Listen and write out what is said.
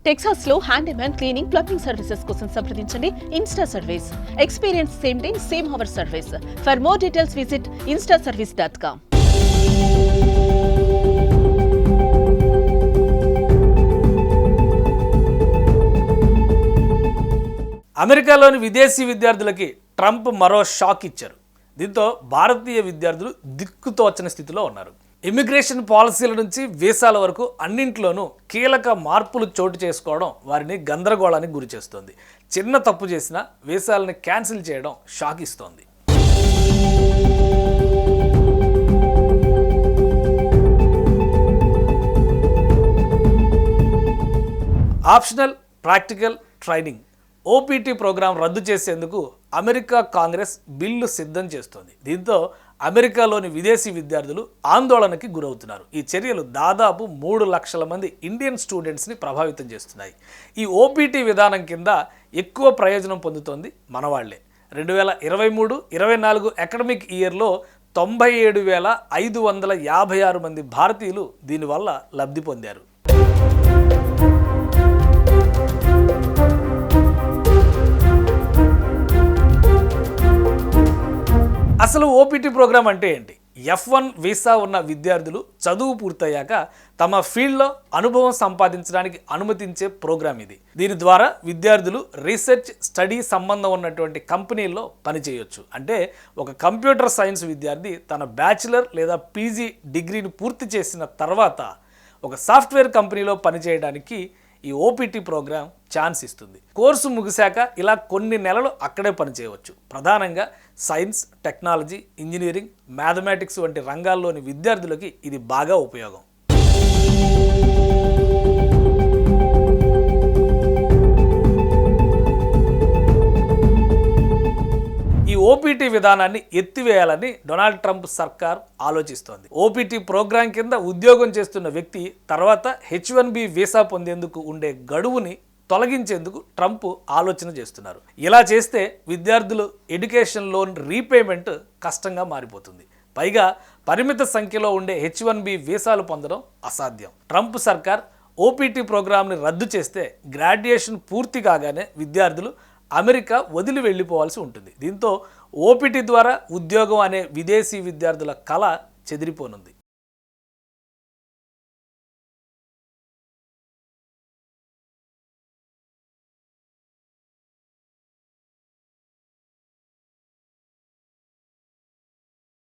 Texas లో handyman cleaning plumbing services కోసం సంప్రదించండి Insta service. Experience same day same hour service. For more details visit instaservice.com. అమెరికాలోని విదేశీ విద్యార్థులకి ట్రంప్ మరో షాక్ ఇచ్చారు. దీంతో భారతీయ విద్యార్థులు దిక్కుతోచని స్థితిలో ఉన్నారు. ఇమిగ్రేషన్ పాలసీల నుంచి వీసాల వరకు అన్నింట్లోనూ కీలక మార్పులు చోటు చేసుకోవడం వారిని గందరగోళానికి గురి చేస్తోంది. చిన్న తప్పు చేసినా వీసాలని క్యాన్సిల్ చేయడం షాక్ ఇస్తోంది. Optional practical training OPT program రద్దు చేసేందుకు అమెరికా కాంగ్రెస్ బిల్లు సిద్ధం చేస్తోంది. దీంతో అమెరికాలోని విదేశీ విద్యార్థులు ఆందోళనకి గురవుతున్నారు. ఈ చర్యలు దాదాపు 3 లక్షల మంది ఇండియన్ స్టూడెంట్స్ని ప్రభావితం చేస్తున్నాయి. ఈ ఓపీటీ విధానం కింద ఎక్కువ ప్రయోజనం పొందుతోంది మనవాళ్లే. 2023-24 అకాడమిక్ ఇయర్లో 97,556 మంది భారతీయులు దీనివల్ల లబ్ధి పొందారు. అసలు ఓపీటీ ప్రోగ్రాం అంటే ఏంటి? F1 వీసా ఉన్న విద్యార్థులు చదువు పూర్తయ్యాక తమ ఫీల్డ్లో అనుభవం సంపాదించడానికి అనుమతించే ప్రోగ్రాం ఇది. దీని ద్వారా విద్యార్థులు రీసెర్చ్ స్టడీ సంబంధం ఉన్నటువంటి కంపెనీల్లో పనిచేయొచ్చు. అంటే ఒక కంప్యూటర్ సైన్స్ విద్యార్థి తన బ్యాచిలర్ లేదా పీజీ డిగ్రీని పూర్తి చేసిన తర్వాత ఒక సాఫ్ట్వేర్ కంపెనీలో పనిచేయడానికి ఈ ఓపీటీ ప్రోగ్రాం ఛాన్స్ ఇస్తుంది. కోర్సు ముగిశాక ఇలా కొన్ని నెలలు అక్కడే పనిచేయవచ్చు. ప్రధానంగా సైన్స్, టెక్నాలజీ, ఇంజనీరింగ్, మ్యాథమెటిక్స్ వంటి రంగాల్లోని విద్యార్థులకి ఇది బాగా ఉపయోగం. ఈ ఓపీటీ విధానాన్ని ఎత్తివేయాలని డొనాల్డ్ ట్రంప్ సర్కార్ ఆలోచిస్తోంది. ఓపీటీ ప్రోగ్రాం కింద ఉద్యోగం చేస్తున్న వ్యక్తి తర్వాత H1B వీసా పొందేందుకు ఉండే గడువుని తొలగించేందుకు ట్రంప్ ఆలోచన చేస్తున్నారు. ఇలా చేస్తే విద్యార్థులు ఎడ్యుకేషన్ లోన్ రీపేమెంట్ కష్టంగా మారిపోతుంది. పైగా పరిమిత సంఖ్యలో ఉండే H1B వీసాలు పొందడం అసాధ్యం. ట్రంప్ సర్కార్ ఓపీటీ ప్రోగ్రాంని రద్దు చేస్తే గ్రాడ్యుయేషన్ పూర్తి కాగానే విద్యార్థులు అమెరికా వదిలి వెళ్ళిపోవాల్సి ఉంటుంది. దీంతో ఓపీటీ ద్వారా ఉద్యోగం అనే విదేశీ విద్యార్థుల కళ చెదిరిపోనుంది.